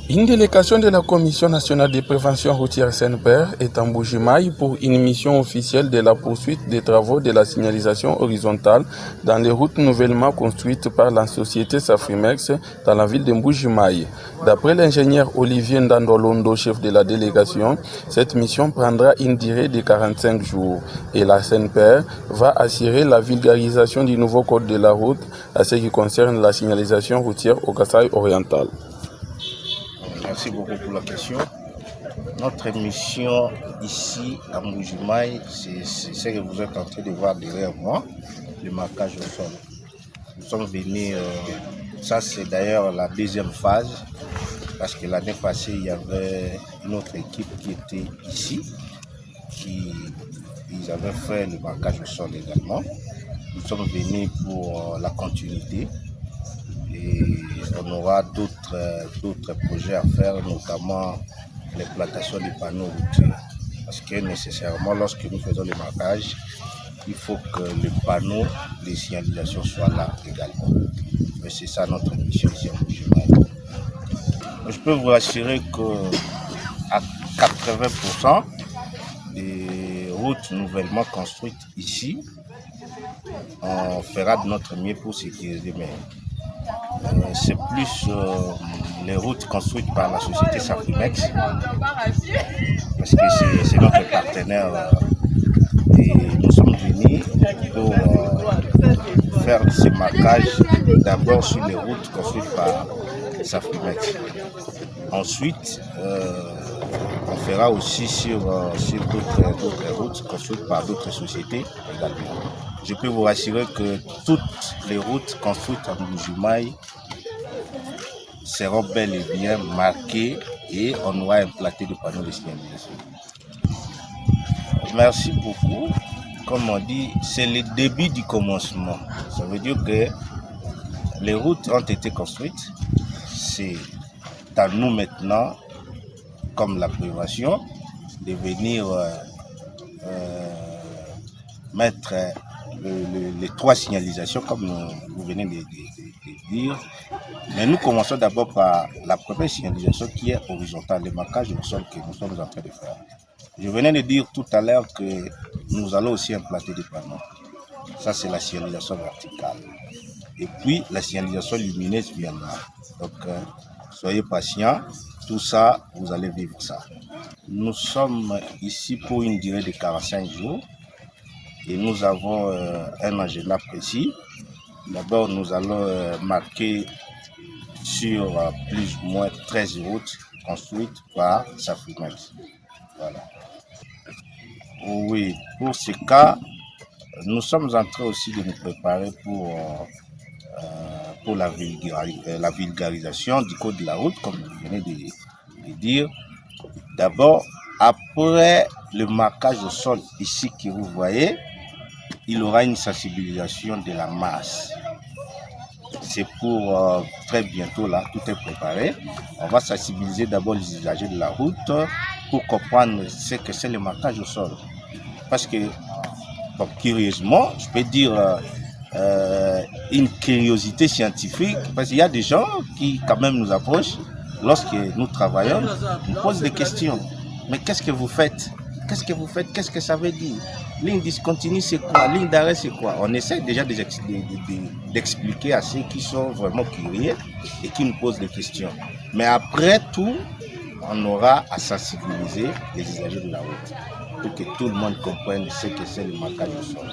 Une délégation de la Commission nationale de prévention routière SNPR est en Mbuji-Mayi pour une mission officielle de la poursuite des travaux de la signalisation horizontale dans les routes nouvellement construites par la société Safrimex dans la ville de Mbuji-Mayi. D'après l'ingénieur Olivier Ndandolondo, chef de la délégation, cette mission prendra une durée de 45 jours et la SNPR va assurer la vulgarisation du nouveau code de la route à ce qui concerne la signalisation routière au Kasaï oriental. Merci beaucoup pour la question. Notre mission ici à Mbuji-Mayi, c'est ce que vous êtes en train de voir derrière moi, le marquage au sol. Nous sommes venus, ça c'est d'ailleurs la deuxième phase, parce que l'année passée, il y avait une autre équipe qui était ici, ils avaient fait le marquage au sol également. Nous sommes venus pour la continuité. Et on aura d'autres projets à faire, notamment l'implantation des panneaux routiers. Parce que nécessairement, lorsque nous faisons le marquage, il faut que le panneau de signalisation soit là également. Mais c'est ça notre mission ici en Mbuji-Mayi. Je peux vous assurer qu'à 80% des routes nouvellement construites ici, on fera de notre mieux pour sécuriser. Mais c'est plus les routes construites par la société Safrimex, parce que c'est notre partenaire et nous sommes venus pour faire ce marquage d'abord sur les routes construites par Safrimex. Ensuite, on fera aussi sur d'autres routes construites par d'autres sociétés également. Je peux vous rassurer que toutes les routes construites en Mbuji-Mayi seront bel et bien marquées et on aura implanté des panneaux de signalisation. Merci beaucoup. Comme on dit, c'est le début du commencement. Ça veut dire que les routes ont été construites. C'est à nous maintenant, comme la prévention, de venir mettre les trois signalisations, comme vous venez de dire. Mais nous commençons d'abord par la première signalisation qui est horizontale, le marquage au sol que nous sommes en train de faire. Je venais de dire tout à l'heure que nous allons aussi implanter des panneaux. Ça, c'est la signalisation verticale. Et puis, la signalisation lumineuse viendra. Donc, soyez patients. Tout ça, vous allez vivre ça. Nous sommes ici pour une durée de 45 jours. Et nous avons un agenda précis. D'abord, nous allons marquer sur plus ou moins 13 routes construites par Safrimex. Voilà. Oui, pour ce cas, nous sommes en train aussi de nous préparer pour la vulgarisation du code de la route, comme vous venez de dire. D'abord, après le marquage au sol ici que vous voyez, il y aura une sensibilisation de la masse. C'est pour très bientôt, là, tout est préparé. On va sensibiliser d'abord les usagers de la route pour comprendre ce que c'est le marquage au sol. Parce que, bon, curieusement, je peux dire une curiosité scientifique, parce qu'il y a des gens qui quand même nous approchent lorsque nous travaillons, nous posent des questions. Mais qu'est-ce que vous faites? Qu'est-ce que vous faites? Qu'est-ce que ça veut dire? Ligne discontinue, c'est quoi? Ligne d'arrêt, c'est quoi? On essaie déjà d'expliquer à ceux qui sont vraiment curieux et qui nous posent des questions. Mais après tout, on aura à sensibiliser les usagers de la route pour que tout le monde comprenne ce que c'est le marquage au sol.